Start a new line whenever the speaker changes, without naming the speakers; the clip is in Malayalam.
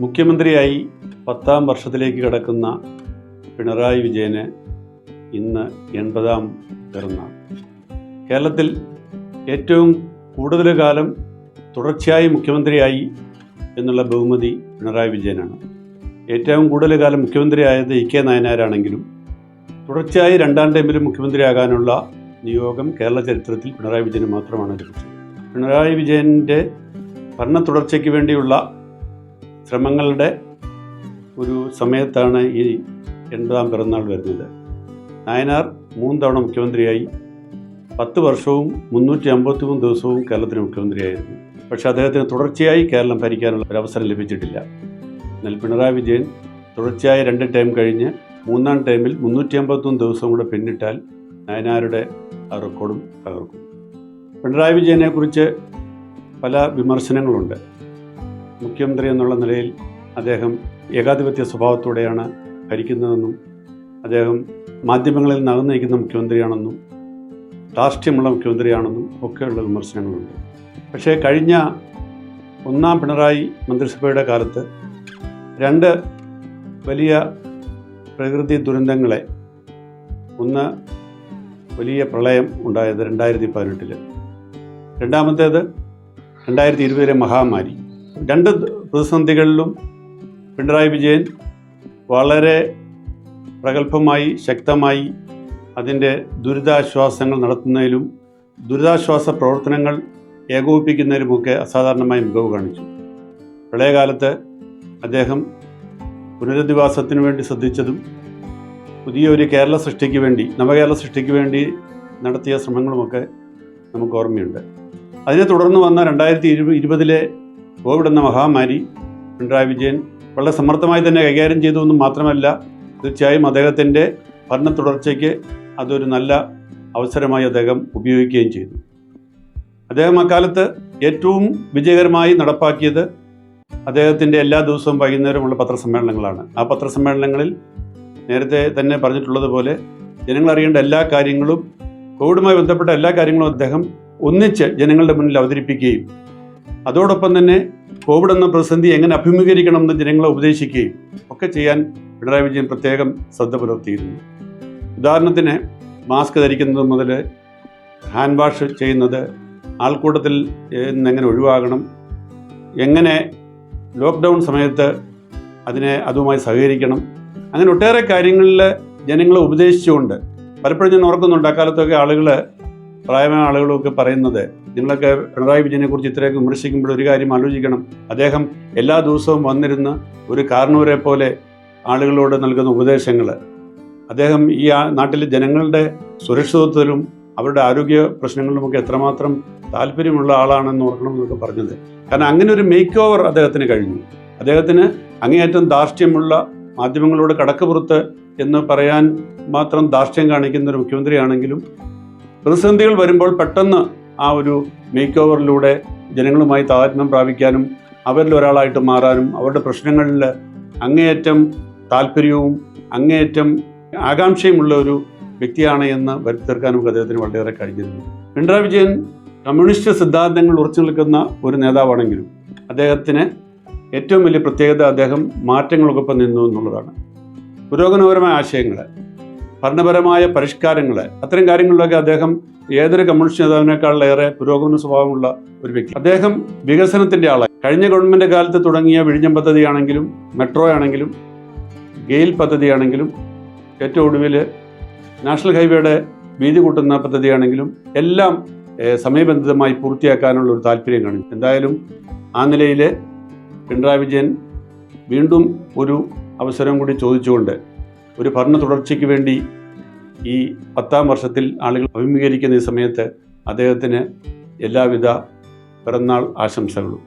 മുഖ്യമന്ത്രിയായി 10ാം വർഷത്തിലേക്ക് കടക്കുന്ന പിണറായി വിജയന് ഇന്ന് 80ാം പിറന്നാൾ. കേരളത്തിൽ ഏറ്റവും കൂടുതൽ കാലം തുടർച്ചയായി മുഖ്യമന്ത്രിയായി എന്നുള്ള ബഹുമതി പിണറായി വിജയനാണ്. ഏറ്റവും കൂടുതൽ കാലം മുഖ്യമന്ത്രിയായത് ഇ കെ നായനാരാണെങ്കിലും തുടർച്ചയായി 2ാം ടൈമിലും മുഖ്യമന്ത്രിയാകാനുള്ള നിയോഗം കേരള ചരിത്രത്തിൽ പിണറായി വിജയന് മാത്രമാണ് ലഭിച്ചത്. പിണറായി വിജയൻ്റെ ഭരണ തുടർച്ചയ്ക്ക് വേണ്ടിയുള്ള ശ്രമങ്ങളുടെ ഒരു സമയത്താണ് ഈ 80ാം പിറന്നാൾ വരുന്നത്. നായനാർ 3 തവണ മുഖ്യമന്ത്രിയായി 10 വർഷവും 353 ദിവസവും കേരളത്തിന് മുഖ്യമന്ത്രിയായിരുന്നു. പക്ഷേ അദ്ദേഹത്തിന് തുടർച്ചയായി കേരളം ഭരിക്കാനുള്ള ഒരു അവസരം ലഭിച്ചിട്ടില്ല. എന്നാൽ പിണറായി വിജയൻ തുടർച്ചയായി 2 ടൈം കഴിഞ്ഞ് 3ാം ടൈമിൽ 353 ദിവസവും കൂടെ പിന്നിട്ടാൽ നായനാരുടെ ആ റെക്കോർഡും തകർക്കും. പിണറായി വിജയനെക്കുറിച്ച് പല വിമർശനങ്ങളുണ്ട്. മുഖ്യമന്ത്രി എന്നുള്ള നിലയിൽ അദ്ദേഹം ഏകാധിപത്യ സ്വഭാവത്തോടെയാണ് ഭരിക്കുന്നതെന്നും അദ്ദേഹം മാധ്യമങ്ങളിൽ നകന്നു നിൽക്കുന്ന മുഖ്യമന്ത്രിയാണെന്നും ധാർഷ്ട്യമുള്ള മുഖ്യമന്ത്രിയാണെന്നും ഒക്കെയുള്ള വിമർശനങ്ങളുണ്ട്. പക്ഷേ കഴിഞ്ഞ 1ാം പിണറായി മന്ത്രിസഭയുടെ കാലത്ത് 2 വലിയ പ്രകൃതി ദുരന്തങ്ങളെ, ഒന്ന് വലിയ പ്രളയം ഉണ്ടായത് 2018, രണ്ടാമത്തേത് 2020 മഹാമാരി. 2 പ്രതിസന്ധികളിലും പിണറായി വിജയൻ വളരെ പ്രഗത്ഭമായി ശക്തമായി അതിൻ്റെ ദുരിതാശ്വാസങ്ങൾ നടത്തുന്നതിലും ദുരിതാശ്വാസ പ്രവർത്തനങ്ങൾ ഏകോപിപ്പിക്കുന്നതിലുമൊക്കെ അസാധാരണമായി മികവ് കാണിച്ചു. പ്രളയകാലത്ത് അദ്ദേഹം പുനരധിവാസത്തിനു വേണ്ടി ശ്രദ്ധിച്ചതും പുതിയൊരു കേരള സൃഷ്ടിക്ക് വേണ്ടി, നവകേരള സൃഷ്ടിക്ക് വേണ്ടി നടത്തിയ ശ്രമങ്ങളുമൊക്കെ നമുക്ക് ഓർമ്മയുണ്ട്. അതിനെ തുടർന്ന് വന്ന 2020 കോവിഡ് എന്ന മഹാമാരി പിണറായി വിജയൻ വളരെ സമർത്ഥമായി തന്നെ കൈകാര്യം ചെയ്തു എന്നും മാത്രമല്ല, തീർച്ചയായും അദ്ദേഹത്തിൻ്റെ ഭരണ തുടർച്ചയ്ക്ക് അതൊരു നല്ല അവസരമായി അദ്ദേഹം ഉപയോഗിക്കുകയും ചെയ്തു. അദ്ദേഹം അക്കാലത്ത് ഏറ്റവും വിജയകരമായി നടപ്പാക്കിയത് അദ്ദേഹത്തിൻ്റെ എല്ലാ ദിവസവും വൈകുന്നേരമുള്ള പത്രസമ്മേളനങ്ങളാണ്. ആ പത്രസമ്മേളനങ്ങളിൽ നേരത്തെ തന്നെ പറഞ്ഞിട്ടുള്ളതുപോലെ ജനങ്ങൾ അറിയേണ്ട എല്ലാ കാര്യങ്ങളും, കോവിഡുമായി ബന്ധപ്പെട്ട എല്ലാ കാര്യങ്ങളും അദ്ദേഹം ഒന്നിച്ച് ജനങ്ങളുടെ മുന്നിൽ അവതരിപ്പിക്കുകയും അതോടൊപ്പം തന്നെ കോവിഡ് എന്ന പ്രതിസന്ധി എങ്ങനെ അഭിമുഖീകരിക്കണമെന്ന് ജനങ്ങളെ ഉപദേശിക്കുകയും ഒക്കെ ചെയ്യാൻ പിണറായി വിജയൻ പ്രത്യേകം ശ്രദ്ധ പുലർത്തിയിരുന്നു. ഉദാഹരണത്തിന് മാസ്ക് ധരിക്കുന്നത് മുതൽ ഹാൻഡ് വാഷ് ചെയ്യുന്നത്, ആൾക്കൂട്ടത്തിൽ നിന്നെങ്ങനെ ഒഴിവാകണം, എങ്ങനെ ലോക്ക്ഡൗൺ സമയത്ത് അതുമായി സഹകരിക്കണം, അങ്ങനെ ഒട്ടേറെ കാര്യങ്ങളിൽ ജനങ്ങളെ ഉപദേശിച്ചുകൊണ്ട്, പലപ്പോഴും ഞാൻ ഓർക്കുന്നുണ്ട് അക്കാലത്തൊക്കെ പ്രായമായ ആളുകളൊക്കെ പറയുന്നത്, നിങ്ങളൊക്കെ പിണറായി വിജയനെക്കുറിച്ച് ഇത്രയൊക്കെ വിമർശിക്കുമ്പോൾ ഒരു കാര്യം ആലോചിക്കണം, അദ്ദേഹം എല്ലാ ദിവസവും വന്നിരുന്ന് ഒരു കാരണവരെ പോലെ ആളുകളോട് നൽകുന്ന ഉപദേശങ്ങൾ, അദ്ദേഹം ഈ നാട്ടിലെ ജനങ്ങളുടെ സുരക്ഷിതത്വത്തിലും അവരുടെ ആരോഗ്യ പ്രശ്നങ്ങളിലുമൊക്കെ എത്രമാത്രം താല്പര്യമുള്ള ആളാണെന്ന് ഓർക്കണം എന്നൊക്കെ പറഞ്ഞത്. കാരണം അങ്ങനെ ഒരു മേക്ക് ഓവർ അദ്ദേഹത്തിന് കഴിഞ്ഞു. അദ്ദേഹത്തിന് അങ്ങേയറ്റം ധാർഷ്ട്യമുള്ള, മാധ്യമങ്ങളോട് കടക്കപ്പുറത്ത് എന്ന് പറയാൻ മാത്രം ധാർഷ്ട്യം കാണിക്കുന്ന ഒരു മുഖ്യമന്ത്രിയാണെങ്കിലും പ്രതിസന്ധികൾ വരുമ്പോൾ പെട്ടെന്ന് ആ ഒരു മേക്ക് ഓവറിലൂടെ ജനങ്ങളുമായി താതാത്മ്യം പ്രാപിക്കാനും അവരിൽ ഒരാളായിട്ട് മാറാനും അവരുടെ പ്രശ്നങ്ങളിൽ അങ്ങേയറ്റം താല്പര്യവും അങ്ങേയറ്റം ആകാംക്ഷയുമുള്ള ഒരു വ്യക്തിയാണ് എന്ന് വരുത്തിത്തീർക്കാനും അദ്ദേഹത്തിന് വളരെയേറെ കഴിഞ്ഞിരുന്നു. പിണറായി വിജയൻ കമ്മ്യൂണിസ്റ്റ് സിദ്ധാന്തങ്ങൾ ഉറച്ചു നിൽക്കുന്ന ഒരു നേതാവാണെങ്കിലും അദ്ദേഹത്തിന് ഏറ്റവും വലിയ പ്രത്യേകത അദ്ദേഹം മാറ്റങ്ങൾക്കൊപ്പം നിന്നു എന്നുള്ളതാണ്. പുരോഗമനപരമായ ആശയങ്ങൾ, ഭരണപരമായ പരിഷ്കാരങ്ങൾ, അത്തരം കാര്യങ്ങളിലൊക്കെ അദ്ദേഹം ഏതൊരു കമ്മ്യൂണിസ്റ്റ് നേതാവിനേക്കാളേറെ പുരോഗമന സ്വഭാവമുള്ള ഒരു വ്യക്തി. അദ്ദേഹം വികസനത്തിൻ്റെ ആളായി. കഴിഞ്ഞ ഗവൺമെൻറ് കാലത്ത് തുടങ്ങിയ വിഴിഞ്ഞം പദ്ധതിയാണെങ്കിലും മെട്രോ ആണെങ്കിലും ഗെയിൽ പദ്ധതിയാണെങ്കിലും ഏറ്റവും ഒടുവിൽ നാഷണൽ ഹൈവേയുടെ വീതി കൂട്ടുന്ന പദ്ധതിയാണെങ്കിലും എല്ലാം സമയബന്ധിതമായി പൂർത്തിയാക്കാനുള്ള ഒരു താല്പര്യം കാണിച്ചു. എന്തായാലും ആ നിലയിൽ പിണറായി വിജയൻ വീണ്ടും ഒരു അവസരം കൂടി ചോദിച്ചുകൊണ്ട് ഒരു ഭരണ തുടർച്ചയ്ക്ക് വേണ്ടി ഈ 10ാം വർഷത്തിൽ ആളുകൾ അഭിമുഖീകരിക്കുന്ന ഈ സമയത്ത് അദ്ദേഹത്തിന് എല്ലാവിധ പിറന്നാൾ ആശംസകളും.